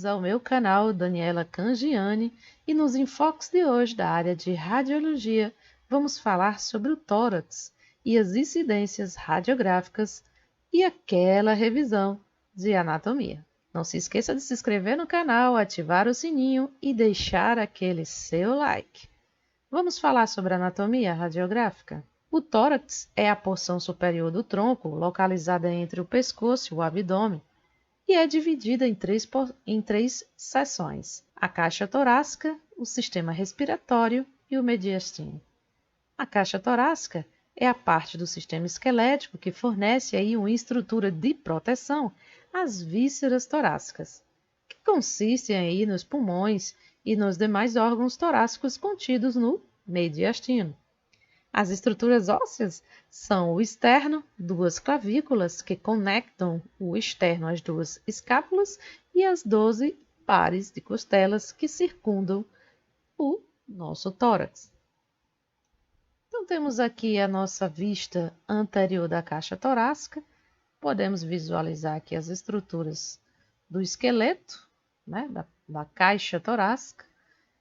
bem-vindos ao meu canal Daniela Cangiani e nos enfoques de hoje da área de radiologia vamos falar sobre o tórax e as incidências radiográficas e aquela revisão de anatomia. Não se esqueça de se inscrever no canal, ativar o sininho e deixar aquele seu like. Vamos falar sobre anatomia radiográfica? O tórax é a porção superior do tronco, localizada entre o pescoço e o abdômen, e é dividida em três seções: a caixa torácica, o sistema respiratório e o mediastino. A caixa torácica é a parte do sistema esquelético que fornece aí uma estrutura de proteção às vísceras torácicas, que consistem aí nos pulmões e nos demais órgãos torácicos contidos no mediastino. As estruturas ósseas são o externo, duas clavículas que conectam o externo às duas escápulas e as 12 pares de costelas que circundam o nosso tórax. Então, temos aqui a nossa vista anterior da caixa torácica. Podemos visualizar aqui as estruturas do esqueleto, né, da caixa torácica.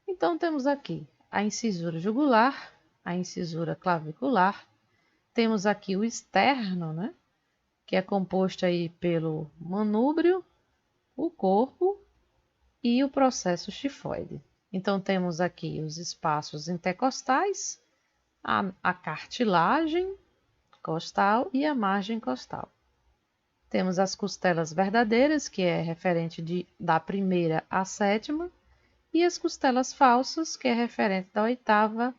Então, temos aqui a incisura jugular, a incisura clavicular, temos aqui o externo, né, que é composto aí pelo manúbrio, o corpo e o processo tifoide. Então, temos aqui os espaços intercostais, a cartilagem costal e a margem costal. Temos as costelas verdadeiras, que é referente da primeira à sétima, e as costelas falsas, que é referente da oitava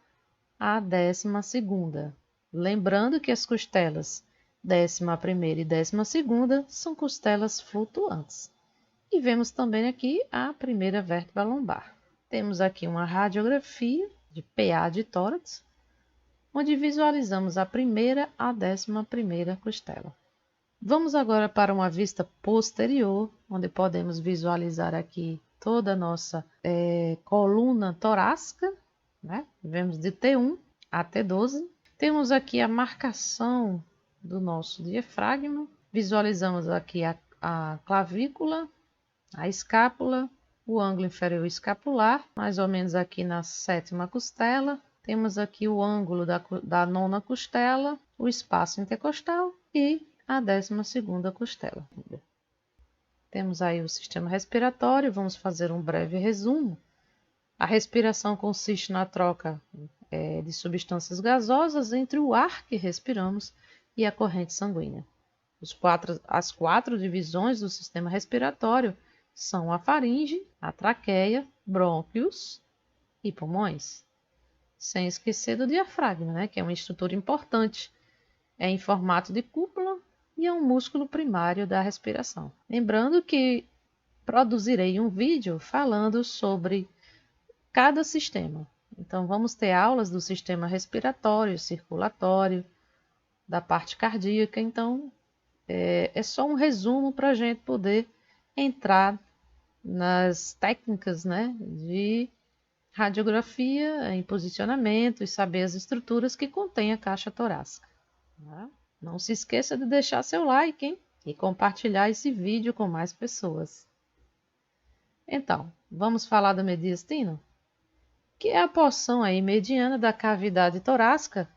à 12ª. Lembrando que as costelas 11ª e 12ª são costelas flutuantes. E vemos também aqui a primeira vértebra lombar. Temos aqui uma radiografia de PA de tórax, onde visualizamos a primeira à 11ª costela. Vamos agora para uma vista posterior, onde podemos visualizar aqui toda a nossa coluna torácica, né? Vemos de T1 a T12. Temos aqui a marcação do nosso diafragma. Visualizamos aqui a clavícula, a escápula, o ângulo inferior escapular, mais ou menos aqui na 7ª costela. Temos aqui o ângulo da 9ª costela, o espaço intercostal e a 12ª costela. Temos aí o sistema respiratório, vamos fazer um breve resumo. A respiração consiste na troca de substâncias gasosas entre o ar que respiramos e a corrente sanguínea. As quatro divisões do sistema respiratório são a faringe, a traqueia, brônquios e pulmões. Sem esquecer do diafragma, né, que é uma estrutura importante. É em formato de cúpula e é um músculo primário da respiração. Lembrando que produzirei um vídeo falando sobre cada sistema. Então, vamos ter aulas do sistema respiratório, circulatório, da parte cardíaca. Então, é só um resumo para a gente poder entrar nas técnicas, né, de radiografia em posicionamento e saber as estruturas que contém a caixa torácica. Não se esqueça de deixar seu like, hein? E compartilhar esse vídeo com mais pessoas. Então, vamos falar do mediastino, que é a porção aí mediana da cavidade torácica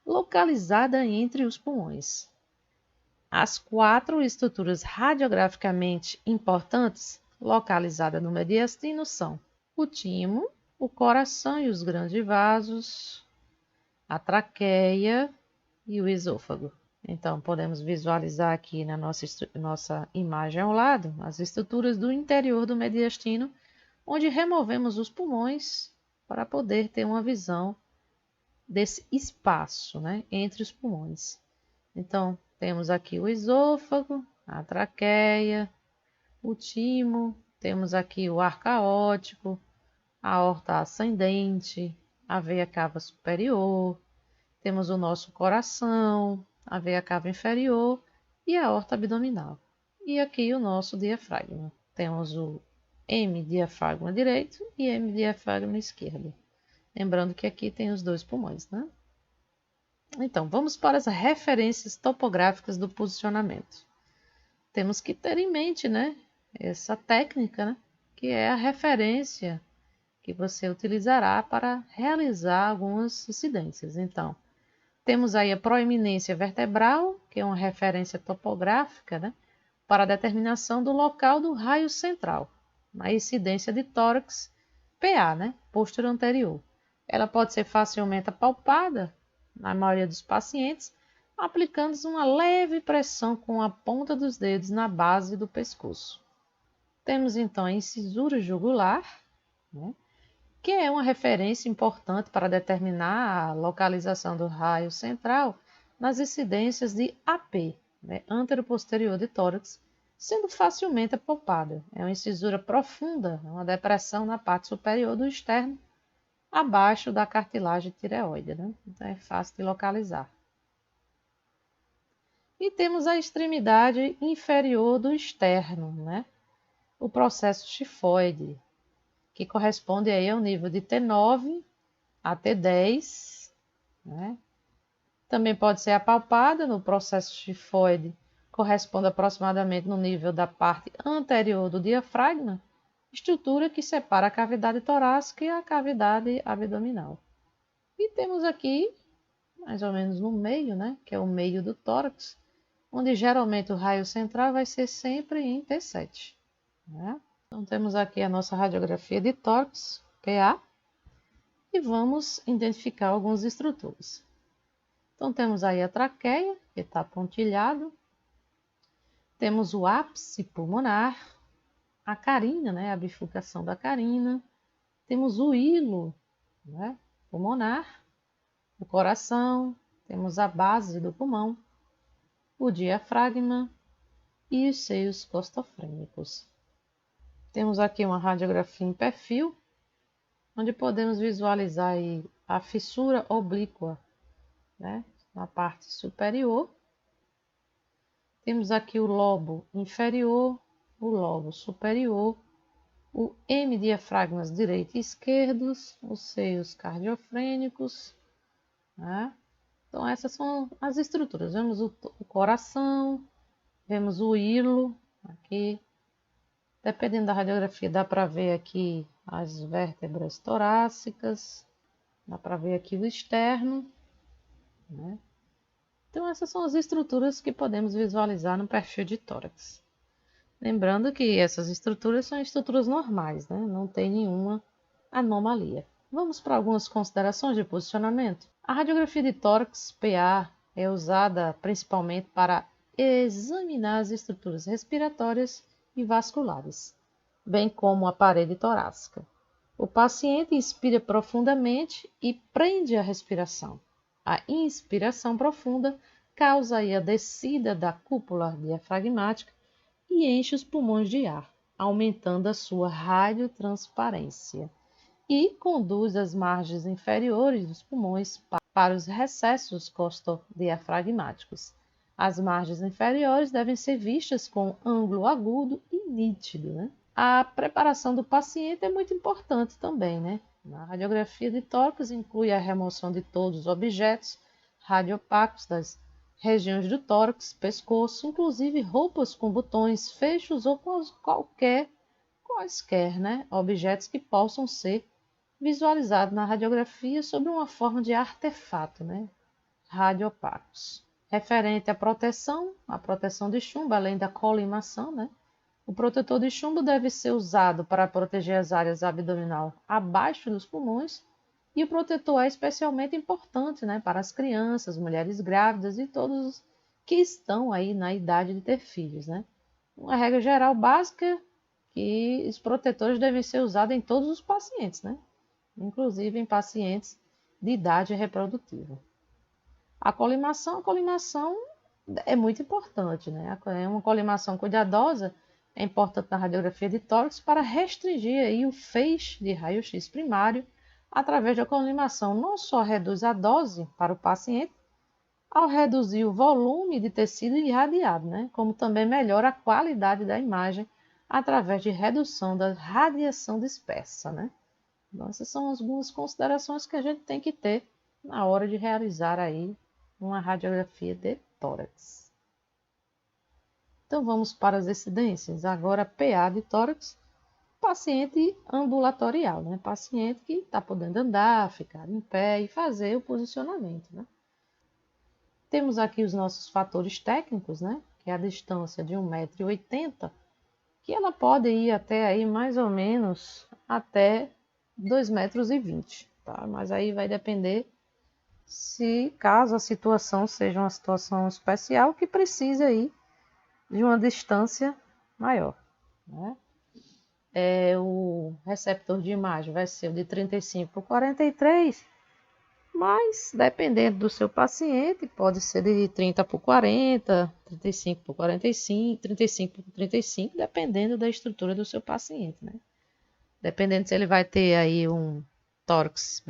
localizada entre os pulmões. As 4 estruturas radiograficamente importantes localizadas no mediastino são o timo, o coração e os grandes vasos, a traqueia e o esôfago. Então, podemos visualizar aqui na nossa imagem ao lado as estruturas do interior do mediastino, onde removemos os pulmões para poder ter uma visão desse espaço, né, entre os pulmões. Então, temos aqui o esôfago, a traqueia, o timo, temos aqui o ar caótico, a aorta ascendente, a veia cava superior, temos o nosso coração, a veia cava inferior e a aorta abdominal. E aqui o nosso diafragma. Temos o hemidiafragma direito e hemidiafragma esquerdo. Lembrando que aqui tem os 2 pulmões, né? Então, vamos para as referências topográficas do posicionamento. Temos que ter em mente, né, essa técnica, né, que é a referência que você utilizará para realizar algumas incidências. Então, temos aí a proeminência vertebral, que é uma referência topográfica, né, para a determinação do local do raio central, na incidência de tórax PA, né, posterior anterior. Ela pode ser facilmente apalpada, na maioria dos pacientes, aplicando uma leve pressão com a ponta dos dedos na base do pescoço. Temos então a incisura jugular, né, que é uma referência importante para determinar a localização do raio central nas incidências de AP, né, antero-posterior de tórax, sendo facilmente apalpada. É uma incisura profunda, uma depressão na parte superior do externo, abaixo da cartilagem tireoide, né? Então é fácil de localizar. E temos a extremidade inferior do externo, né? O processo chifoide, que corresponde aí ao nível de T9 a T10, né? Também pode ser apalpada no processo chifoide, corresponde aproximadamente no nível da parte anterior do diafragma, estrutura que separa a cavidade torácica e a cavidade abdominal. E temos aqui, mais ou menos no meio, né, que é o meio do tórax, onde geralmente o raio central vai ser sempre em T7. Né? Então temos aqui a nossa radiografia de tórax, PA, e vamos identificar algumas estruturas. Então temos aí a traqueia, que está pontilhado, temos o ápice pulmonar, a carina, né, a bifurcação da carina, temos o hilo, né, pulmonar, o coração, temos a base do pulmão, o diafragma e os seios costofrênicos. Temos aqui uma radiografia em perfil, onde podemos visualizar aí a fissura oblíqua, né, na parte superior. Temos aqui o lobo inferior, o lobo superior, o hemidiafragmas direito e esquerdos, os seios cardiofrênicos, né? Então essas são as estruturas. Vemos o coração, vemos o hilo aqui. Dependendo da radiografia, dá para ver aqui as vértebras torácicas, dá para ver aqui o externo, né? Então essas são as estruturas que podemos visualizar no perfil de tórax. Lembrando que essas estruturas são estruturas normais, né? Não tem nenhuma anomalia. Vamos para algumas considerações de posicionamento. A radiografia de tórax PA é usada principalmente para examinar as estruturas respiratórias e vasculares, bem como a parede torácica. O paciente inspira profundamente e prende a respiração. A inspiração profunda causa aí a descida da cúpula diafragmática e enche os pulmões de ar, aumentando a sua radiotransparência e conduz as margens inferiores dos pulmões para os recessos costodiafragmáticos. As margens inferiores devem ser vistas com ângulo agudo e nítido, né? A preparação do paciente é muito importante também, né? Na radiografia de tórax inclui a remoção de todos os objetos radiopacos das regiões do tórax, pescoço, inclusive roupas com botões, fechos ou quaisquer, né, objetos que possam ser visualizados na radiografia sob uma forma de artefato, né, radiopacos. Referente à proteção, a proteção de chumbo, além da colimação, né, o protetor de chumbo deve ser usado para proteger as áreas abdominal abaixo dos pulmões. E o protetor é especialmente importante, né, para as crianças, mulheres grávidas e todos que estão aí na idade de ter filhos, né? Uma regra geral básica que os protetores devem ser usados em todos os pacientes, né? Inclusive em pacientes de idade reprodutiva. A colimação é muito importante, né? É uma colimação cuidadosa, é importante na radiografia de tórax para restringir aí o feixe de raio-x primário. Através da colimação, não só reduz a dose para o paciente, ao reduzir o volume de tecido irradiado, né? Como também melhora a qualidade da imagem através de redução da radiação dispersa, né? Então, essas são algumas considerações que a gente tem que ter na hora de realizar aí uma radiografia de tórax. Então vamos para as incidências. Agora PA de tórax. paciente ambulatorial, né? Paciente que está podendo andar, ficar em pé e fazer o posicionamento, né? Temos aqui os nossos fatores técnicos, né? Que é a distância de 1,80 m, que ela pode ir até aí mais ou menos até 2,20 m, tá? Mas aí vai depender se caso a situação seja uma situação especial que precise aí de uma distância maior, né? O receptor de imagem vai ser o de 35 por 43, mas dependendo do seu paciente, pode ser de 30 por 40, 35 por 45, 35 por 35, dependendo da estrutura do seu paciente, né? Dependendo se ele vai ter aí um tórax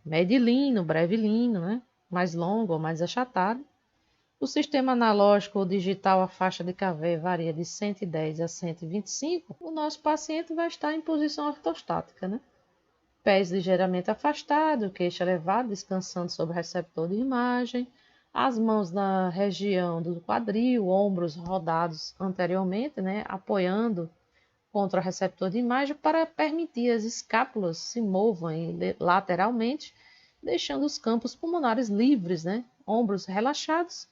medilino, brevilino, né? Mais longo ou mais achatado. O sistema analógico ou digital, a faixa de KV varia de 110 a 125. O nosso paciente vai estar em posição ortostática, né? Pés ligeiramente afastados, queixo elevado, descansando sobre o receptor de imagem, as mãos na região do quadril, ombros rodados anteriormente, né? Apoiando contra o receptor de imagem para permitir as escápulas se movam lateralmente, deixando os campos pulmonares livres, né? Ombros relaxados,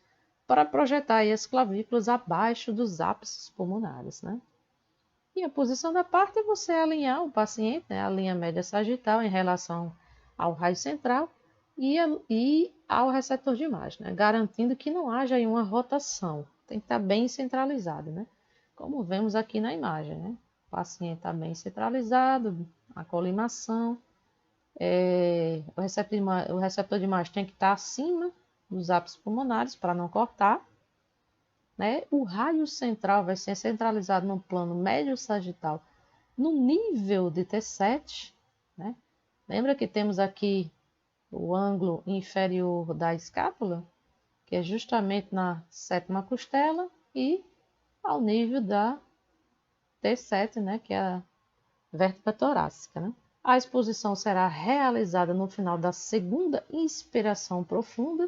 para projetar aí as clavículas abaixo dos ápices pulmonares, né? E a posição da parte é você alinhar o paciente, né? A linha média sagital em relação ao raio central e ao receptor de imagem, né? Garantindo que não haja aí uma rotação. Tem que estar bem centralizado, né? Como vemos aqui na imagem, né? O paciente está bem centralizado, a colimação. O receptor de imagem tem que estar acima dos ápices pulmonares para não cortar, né? O raio central vai ser centralizado no plano médio sagital no nível de T7, né? Lembra que temos aqui o ângulo inferior da escápula, que é justamente na sétima costela, e ao nível da T7, né? Que é a vértebra torácica, né? A exposição será realizada no final da segunda inspiração profunda.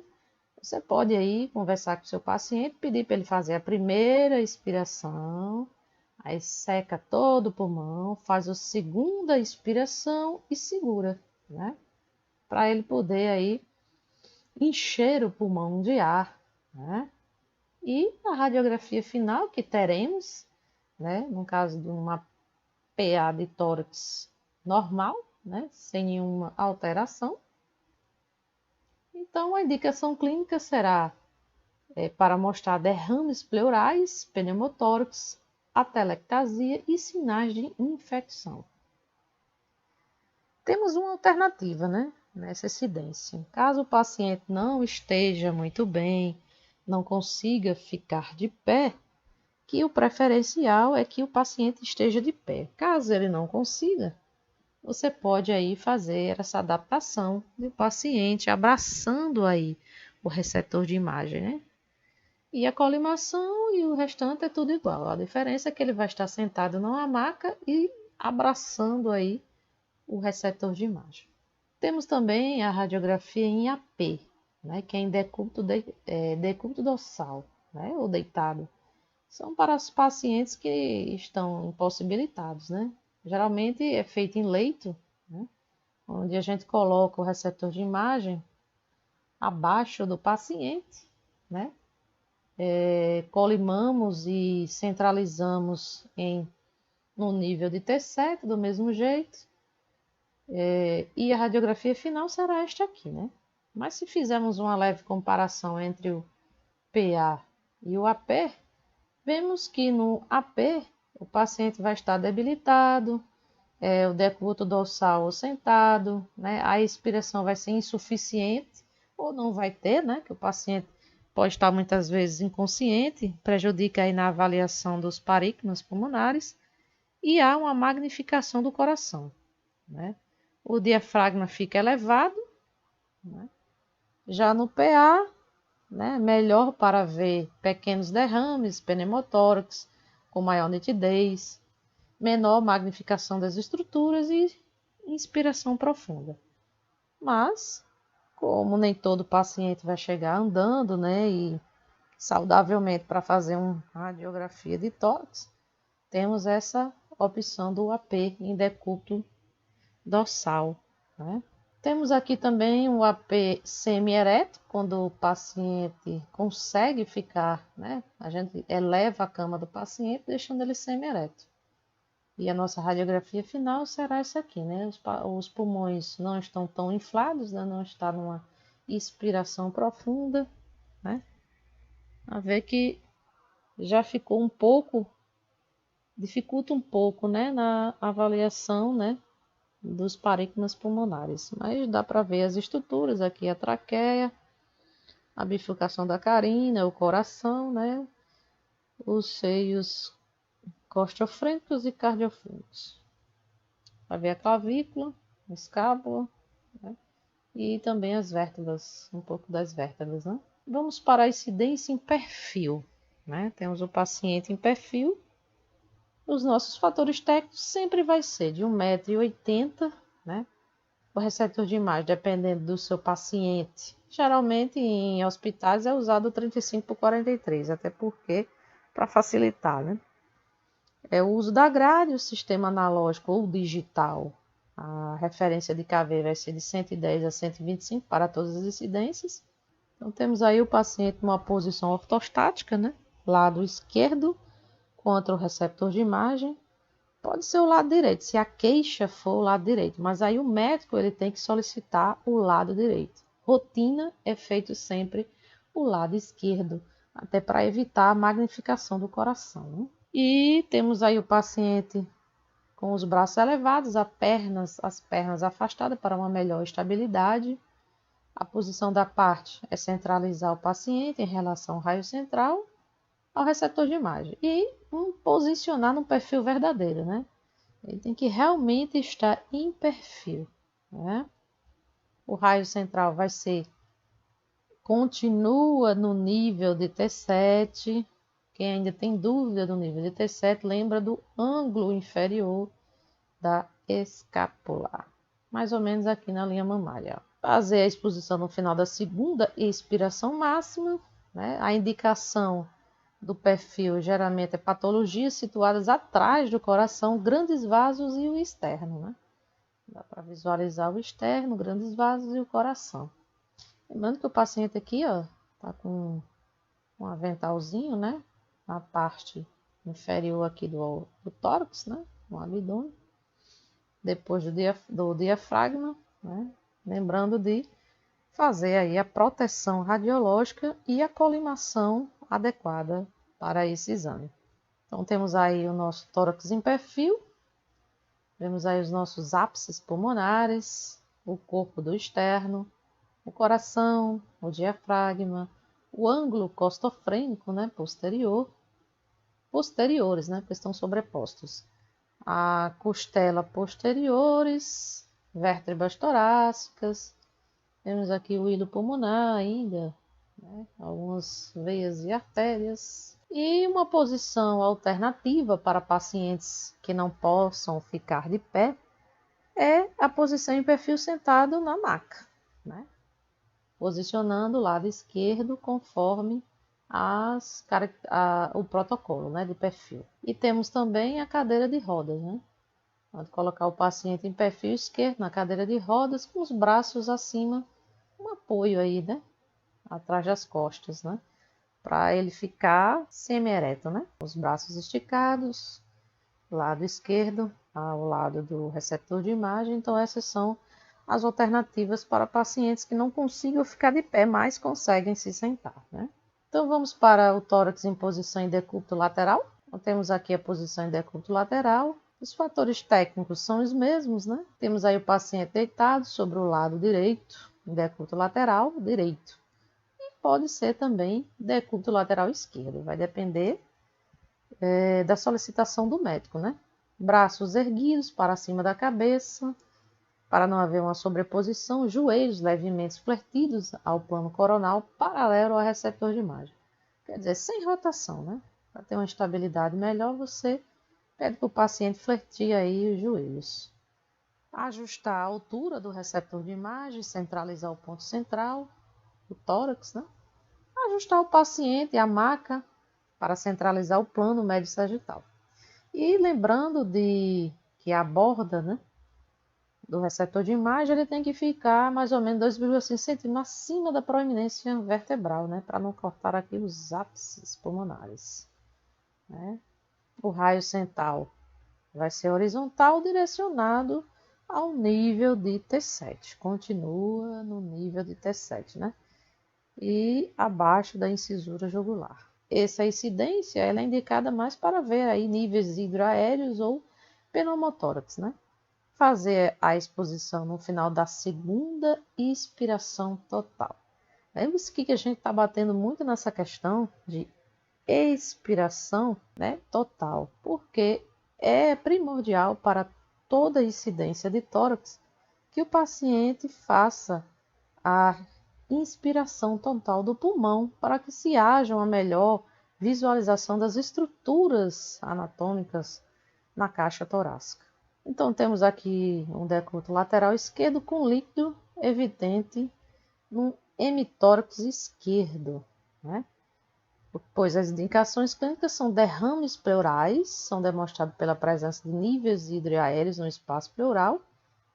Você pode aí conversar com o seu paciente, pedir para ele fazer a primeira inspiração, aí seca todo o pulmão, faz a segunda inspiração e segura, né? Para ele poder aí encher o pulmão de ar, né? E a radiografia final que teremos, né? No caso de uma PA de tórax normal, né? Sem nenhuma alteração. Então, a indicação clínica será para mostrar derrames pleurais, pneumotórax, atelectasia e sinais de infecção. Temos uma alternativa, né, nessa incidência. Caso o paciente não esteja muito bem, não consiga ficar de pé, que o preferencial é que o paciente esteja de pé. Caso ele não consiga, você pode aí fazer essa adaptação do paciente abraçando aí o receptor de imagem, né? E a colimação e o restante é tudo igual. A diferença é que ele vai estar sentado numa maca e abraçando aí o receptor de imagem. Temos também a radiografia em AP, né, que é em decúbito dorsal, né, ou deitado. São para os pacientes que estão impossibilitados, né? Geralmente é feito em leito, né, onde a gente coloca o receptor de imagem abaixo do paciente, né? Colimamos e centralizamos no nível de T7 do mesmo jeito. E a radiografia final será esta aqui, né? Mas se fizermos uma leve comparação entre o PA e o AP, vemos que no AP o paciente vai estar debilitado, o decúbito dorsal sentado, né? A expiração vai ser insuficiente ou não vai ter, né? Que o paciente pode estar muitas vezes inconsciente, prejudica aí na avaliação dos paríquimas pulmonares, e há uma magnificação do coração, né? O diafragma fica elevado, né? Já no PA, né, melhor para ver pequenos derrames, pneumotórax, com maior nitidez, menor magnificação das estruturas e inspiração profunda. Mas, como nem todo paciente vai chegar andando, né, e saudavelmente para fazer uma radiografia de tórax, temos essa opção do AP em decúbito dorsal, né? Temos aqui também o AP semi-ereto, quando o paciente consegue ficar, né? A gente eleva a cama do paciente, deixando ele semi-ereto. E a nossa radiografia final será essa aqui, né? Os pulmões não estão tão inflados, né? Não está numa expiração profunda, né? A ver que já ficou um pouco, dificulta um pouco, né? Na avaliação, né? Dos parênquimas pulmonares. Mas dá para ver as estruturas aqui, a traqueia, a bifurcação da carina, o coração, né? Os seios costiofrênicos e cardiofrênicos. Vai ver a clavícula, a escápula, né? E também as vértebras, um pouco das vértebras, né? Vamos para a incidência em perfil, né? Temos o paciente em perfil. Os nossos fatores técnicos sempre vai ser de 1,80 m, né? O receptor de imagem, dependendo do seu paciente, geralmente em hospitais é usado 35/43, até porque para facilitar, né? É o uso da grade, o sistema analógico ou digital. A referência de KV vai ser de 110 a 125 para todas as incidências. Então temos aí o paciente numa posição ortostática, né? Lado esquerdo contra o receptor de imagem. Pode ser o lado direito, se a queixa for o lado direito, mas aí o médico ele tem que solicitar o lado direito. Rotina é feito sempre o lado esquerdo, até para evitar a magnificação do coração, né? E temos aí o paciente com os braços elevados, as pernas afastadas para uma melhor estabilidade. A posição da parte é centralizar o paciente em relação ao raio central ao receptor de imagem e posicionar no perfil verdadeiro, né? Ele tem que realmente estar em perfil, né? O raio central continua no nível de T7. Quem ainda tem dúvida do nível de T7, lembra do ângulo inferior da escápula, mais ou menos aqui na linha mamária. Fazer a exposição no final da segunda expiração máxima, né? A indicação do perfil geralmente é patologias situadas atrás do coração, grandes vasos e o externo, né? Dá para visualizar o externo, grandes vasos e o coração. Lembrando que o paciente aqui, ó, tá com um aventalzinho, né? Na parte inferior aqui do tórax, né? No abdômen. Depois do diafragma, né? Lembrando de fazer aí a proteção radiológica e a colimação adequada para esse exame. Então temos aí o nosso tórax em perfil, vemos aí os nossos ápices pulmonares, o corpo do externo, o coração, o diafragma, o ângulo costofrênico, né, posteriores, né, que estão sobrepostos, a costela posteriores, vértebras torácicas, temos aqui o hilo pulmonar ainda, né, algumas veias e artérias. E uma posição alternativa para pacientes que não possam ficar de pé é a posição em perfil sentado na maca, né? Posicionando o lado esquerdo conforme o protocolo, né, de perfil. E temos também a cadeira de rodas, né? Pode colocar o paciente em perfil esquerdo na cadeira de rodas com os braços acima, um apoio aí, né? Atrás das costas, né? Para ele ficar semi-ereto, né? Os braços esticados, lado esquerdo ao lado do receptor de imagem. Então essas são as alternativas para pacientes que não consigam ficar de pé, mas conseguem se sentar, né? Então vamos para o tórax em posição em decúbito lateral. Então, temos aqui a posição em decúbito lateral. Os fatores técnicos são os mesmos, né? Temos aí o paciente deitado sobre o lado direito, em decúbito lateral direito. Pode ser também decúbito lateral esquerdo, vai depender da solicitação do médico, né? Braços erguidos para cima da cabeça, para não haver uma sobreposição, joelhos levemente flertidos ao plano coronal, paralelo ao receptor de imagem. Quer dizer, sem rotação, né? Para ter uma estabilidade melhor, você pede para o paciente flertir aí os joelhos. Ajustar a altura do receptor de imagem, centralizar o ponto central, o tórax, né? Ajustar o paciente e a maca para centralizar o plano médio sagital. E lembrando de que a borda, né, do receptor de imagem ele tem que ficar mais ou menos 2,5 centímetros acima da proeminência vertebral, né, para não cortar aqui os ápices pulmonares, né. O raio central vai ser horizontal, direcionado ao nível de T7. Continua no nível de T7, né? E abaixo da incisura jugular. Essa incidência ela é indicada mais para ver aí níveis hidroaéreos ou pneumotórax, né? Fazer a exposição no final da segunda expiração total. Lembre-se que a gente está batendo muito nessa questão de expiração, né, total, porque é primordial para toda incidência de tórax que o paciente faça a inspiração total do pulmão para que se haja uma melhor visualização das estruturas anatômicas na caixa torácica. Então temos aqui um decúbito lateral esquerdo com líquido evidente no hemitórax esquerdo, né? Pois as indicações clínicas são derrames pleurais, são demonstrados pela presença de níveis hidroaéreos no espaço pleural.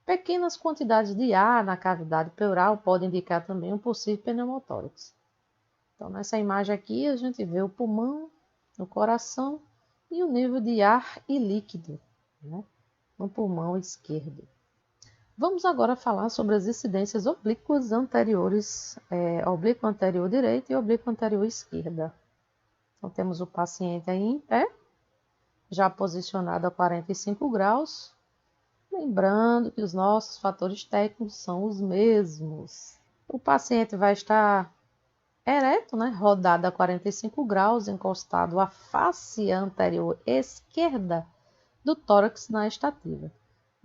Pequenas quantidades de ar na cavidade pleural podem indicar também um possível pneumotórax. Então, nessa imagem aqui, a gente vê o pulmão, o coração e o nível de ar e líquido, né, no pulmão esquerdo. Vamos agora falar sobre as incidências oblíquas anteriores, oblíqua anterior direita e oblíqua anterior esquerda. Então, temos o paciente aí em pé, já posicionado a 45 graus. Lembrando que os nossos fatores técnicos são os mesmos. O paciente vai estar ereto, né, rodado a 45 graus, encostado à face anterior esquerda do tórax na estativa.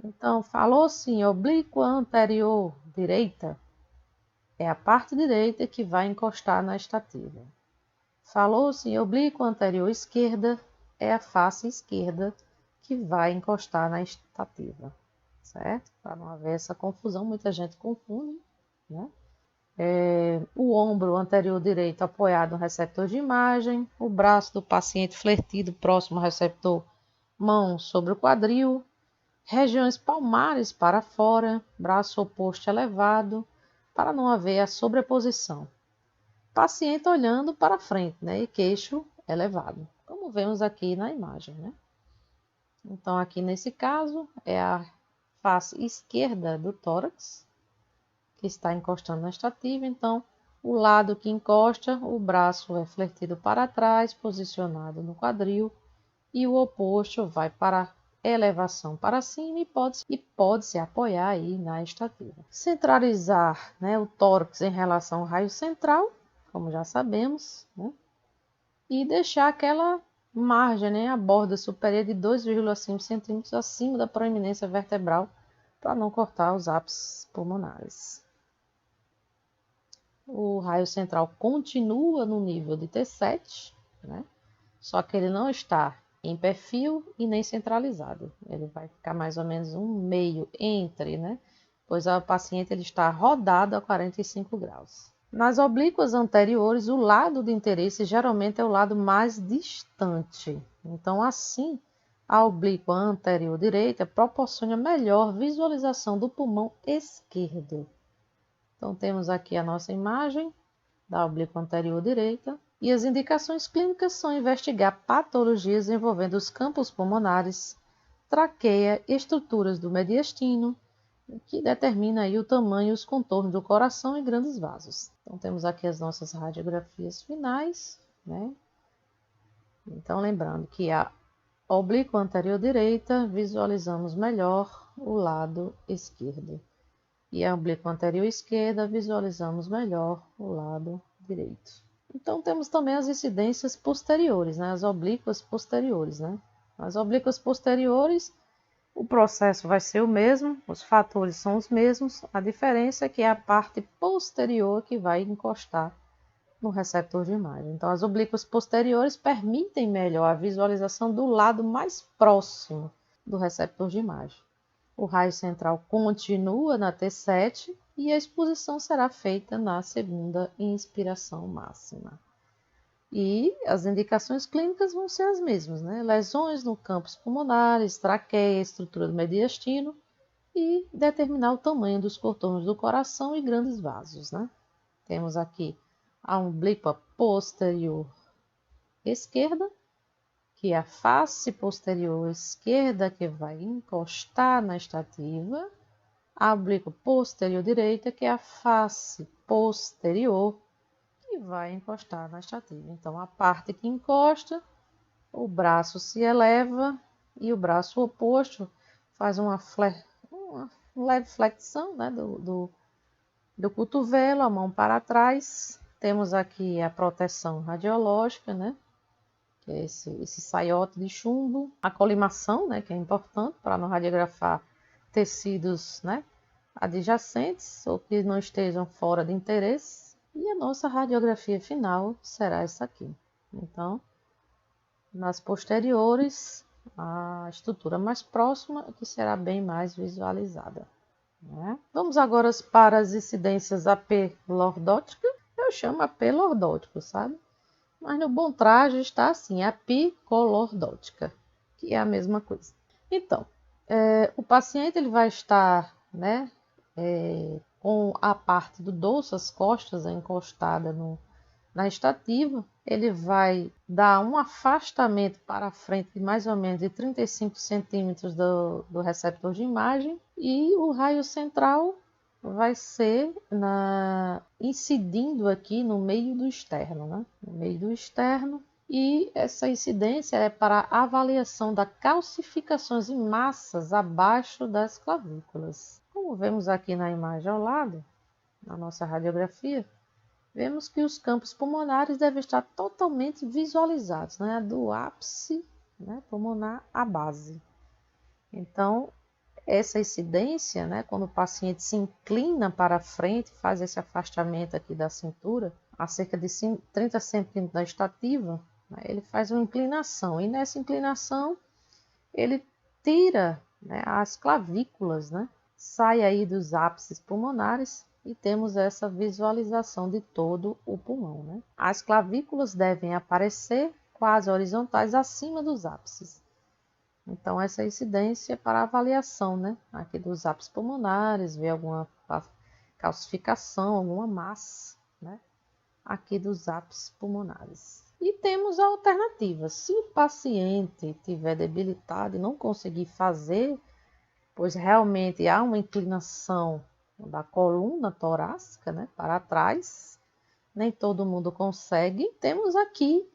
Então, falou-se em oblíqua anterior direita, é a parte direita que vai encostar na estativa. Falou-se em oblíqua anterior esquerda, é a face esquerda que vai encostar na estativa, certo? Para não haver essa confusão, muita gente confunde, né? O ombro anterior direito apoiado no receptor de imagem, o braço do paciente flertido próximo ao receptor, mão sobre o quadril, regiões palmares para fora, braço oposto elevado, para não haver a sobreposição. Paciente olhando para frente, né, e queixo elevado, como vemos aqui na imagem, né? Então, aqui nesse caso, é a face esquerda do tórax, que está encostando na estativa. Então, o lado que encosta, o braço é flertido para trás, posicionado no quadril, e o oposto vai para elevação para cima e pode se apoiar aí na estativa. Centralizar, né, o tórax em relação ao raio central, como já sabemos, né? E deixar aquela margem, né, a borda superior de 2,5 centímetros acima da proeminência vertebral para não cortar os ápices pulmonares. O raio central continua no nível de T7, né? Só que ele não está em perfil e nem centralizado. Ele vai ficar mais ou menos um meio entre, né? Pois o paciente ele está rodado a 45 graus. Nas oblíquas anteriores, o lado de interesse geralmente é o lado mais distante. Então, assim, a oblíqua anterior direita proporciona melhor visualização do pulmão esquerdo. Então, temos aqui a nossa imagem da oblíqua anterior direita. E as indicações clínicas são investigar patologias envolvendo os campos pulmonares, traqueia, estruturas do mediastino, que determina aí o tamanho e os contornos do coração e grandes vasos. Então, temos aqui as nossas radiografias finais, né? Então, lembrando que a oblíqua anterior direita, visualizamos melhor o lado esquerdo. E a oblíqua anterior esquerda, visualizamos melhor o lado direito. Então, temos também as incidências posteriores, né? As oblíquas posteriores, né? As oblíquas posteriores, o processo vai ser o mesmo, os fatores são os mesmos, a diferença é que é a parte posterior que vai encostar no receptor de imagem. Então, as oblíquas posteriores permitem melhor a visualização do lado mais próximo do receptor de imagem. O raio central continua na T7 e a exposição será feita na segunda inspiração máxima. E as indicações clínicas vão ser as mesmas, né? Lesões no campos pulmonares, traqueia, estrutura do mediastino e determinar o tamanho dos contornos do coração e grandes vasos, né? Temos aqui a oblíqua posterior esquerda, que é a face posterior esquerda que vai encostar na estativa, a oblíqua posterior direita, que é a face posterior que vai encostar na estativa. Então, a parte que encosta, o braço se eleva e o braço oposto faz uma leve flexão, né, do cotovelo, a mão para trás. Temos aqui a proteção radiológica, né, que é esse saiote de chumbo. A colimação, né, que é importante para não radiografar tecidos, né, adjacentes ou que não estejam fora de interesse. E a nossa radiografia final será essa aqui. Então, nas posteriores, a estrutura mais próxima que será bem mais visualizada, né? Vamos agora para as incidências AP lordótica. Eu chamo AP lordótico, sabe? Mas no bom traje está assim, apicolordótica, que é a mesma coisa. Então, o paciente ele vai estar, né, com a parte do dorso, as costas encostada na estativa, ele vai dar um afastamento para a frente de mais ou menos de 35 centímetros do receptor de imagem e o raio central vai ser incidindo aqui no meio do externo, né? No meio do externo. E essa incidência é para avaliação da calcificações em massas abaixo das clavículas. Como vemos aqui na imagem ao lado, na nossa radiografia, vemos que os campos pulmonares devem estar totalmente visualizados, né? Do ápice, né, pulmonar à base. Então, essa incidência, né, quando o paciente se inclina para frente, faz esse afastamento aqui da cintura, a cerca de 30 centímetros da estativa, né, ele faz uma inclinação. E nessa inclinação, ele tira, né, as clavículas, né, sai aí dos ápices pulmonares e temos essa visualização de todo o pulmão, né? As clavículas devem aparecer quase horizontais acima dos ápices. Então, essa incidência é para avaliação, né? Aqui dos ápices pulmonares, ver alguma calcificação, alguma massa, né? Aqui dos ápices pulmonares. E temos a alternativa. Se o paciente tiver debilitado e não conseguir fazer, pois realmente há uma inclinação da coluna torácica, né, para trás, nem todo mundo consegue, temos aqui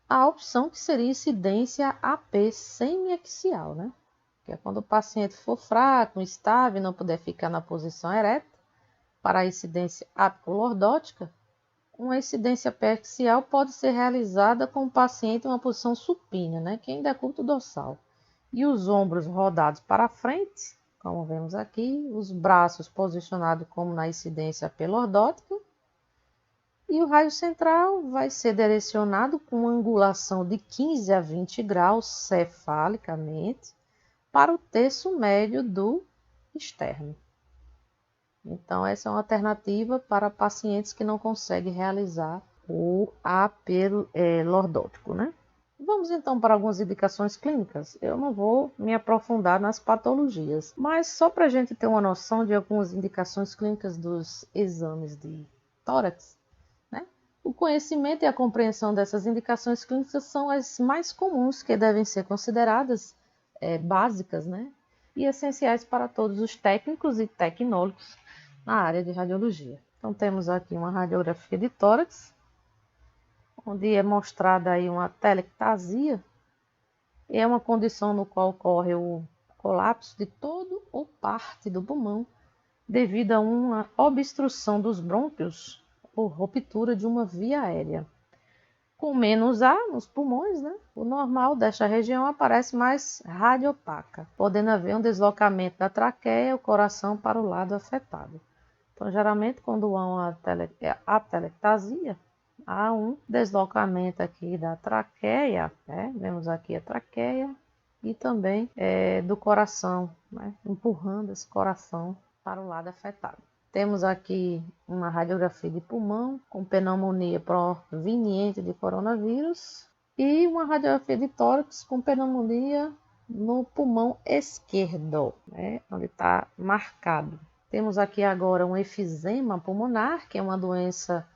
a opção que seria incidência AP semiaxial, né? Que é quando o paciente for fraco, instável, não puder ficar na posição ereta, para a incidência apicolordótica, uma incidência apiaxial pode ser realizada com o paciente em uma posição supina, né? Que ainda é culto dorsal. E os ombros rodados para frente, como vemos aqui, os braços posicionados como na incidência apelordótica, e o raio central vai ser direcionado com uma angulação de 15 a 20 graus cefalicamente para o terço médio do externo. Então, essa é uma alternativa para pacientes que não conseguem realizar o apelo lordótico, né? Vamos então para algumas indicações clínicas. Eu não vou me aprofundar nas patologias, mas só para a gente ter uma noção de algumas indicações clínicas dos exames de tórax, né? O conhecimento e a compreensão dessas indicações clínicas são as mais comuns que devem ser consideradas básicas, né? E essenciais para todos os técnicos e tecnólogos na área de radiologia. Então temos aqui uma radiografia de tórax, onde é mostrada aí uma telectasia, e é uma condição no qual ocorre o colapso de todo ou parte do pulmão devido a uma obstrução dos brônquios ou ruptura de uma via aérea. Com menos ar nos pulmões, né, o normal desta região aparece mais radiopaca, podendo haver um deslocamento da traqueia e o coração para o lado afetado. Então, geralmente, quando há uma atelectasia, há um deslocamento aqui da traqueia, né? Vemos aqui a traqueia e também do coração, né? Empurrando esse coração para o lado afetado. Temos aqui uma radiografia de pulmão com pneumonia proveniente de coronavírus e uma radiografia de tórax com pneumonia no pulmão esquerdo, né, onde está marcado. Temos aqui agora um efizema pulmonar, que é uma doença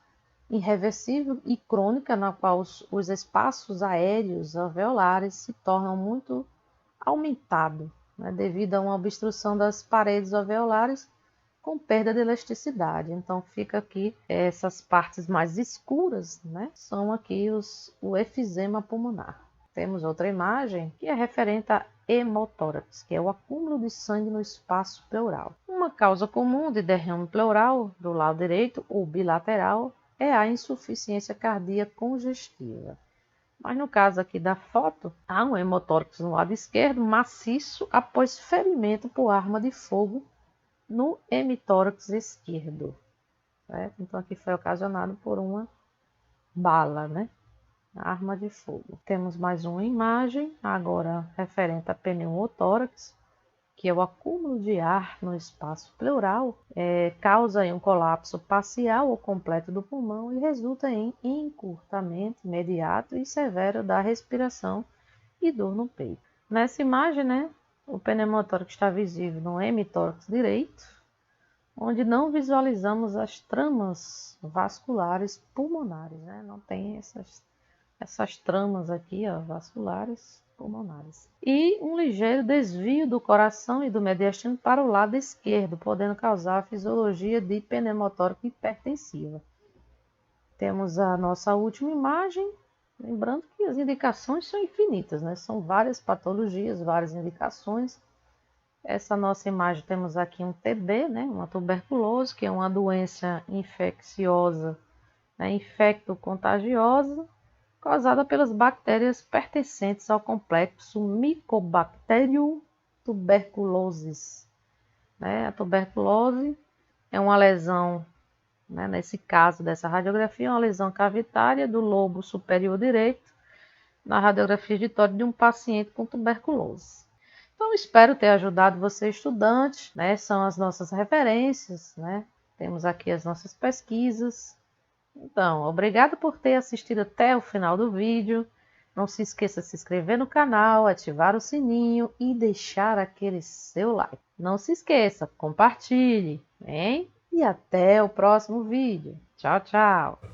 irreversível e crônica, na qual os espaços aéreos alveolares se tornam muito aumentados, né, devido a uma obstrução das paredes alveolares com perda de elasticidade. Então fica aqui essas partes mais escuras, né, são aqui o efizema pulmonar. Temos outra imagem que é referente a hemotórax, que é o acúmulo de sangue no espaço pleural. Uma causa comum de derrame pleural do lado direito ou bilateral é a insuficiência cardíaca congestiva. Mas no caso aqui da foto, há um hemotórax no lado esquerdo maciço após ferimento por arma de fogo no hemitórax esquerdo. Certo? Então aqui foi ocasionado por uma bala, né? Arma de fogo. Temos mais uma imagem, agora referente a pneumotórax, que é o acúmulo de ar no espaço pleural, causa um colapso parcial ou completo do pulmão e resulta em encurtamento imediato e severo da respiração e dor no peito. Nessa imagem, né, o pneumotórax está visível no hemitórax direito, onde não visualizamos as tramas vasculares pulmonares, né? Não tem essas tramas aqui, ó, vasculares pulmonares. E um ligeiro desvio do coração e do mediastino para o lado esquerdo, podendo causar a fisiologia de pneumotórax hipertensiva. Temos a nossa última imagem, lembrando que as indicações são infinitas, né? São várias patologias, várias indicações. Essa nossa imagem, temos aqui um TB, né? Uma tuberculose, que é uma doença infecciosa, né? Infecto-contagiosa, causada pelas bactérias pertencentes ao complexo Mycobacterium tuberculosis. A tuberculose é uma lesão, né, nesse caso dessa radiografia, uma lesão cavitária do lobo superior direito, na radiografia de tórax de um paciente com tuberculose. Então, espero ter ajudado você, estudante, né? São as nossas referências, né? Temos aqui as nossas pesquisas. Então, obrigado por ter assistido até o final do vídeo. Não se esqueça de se inscrever no canal, ativar o sininho e deixar aquele seu like. Não se esqueça, compartilhe, hein? E até o próximo vídeo. Tchau, tchau!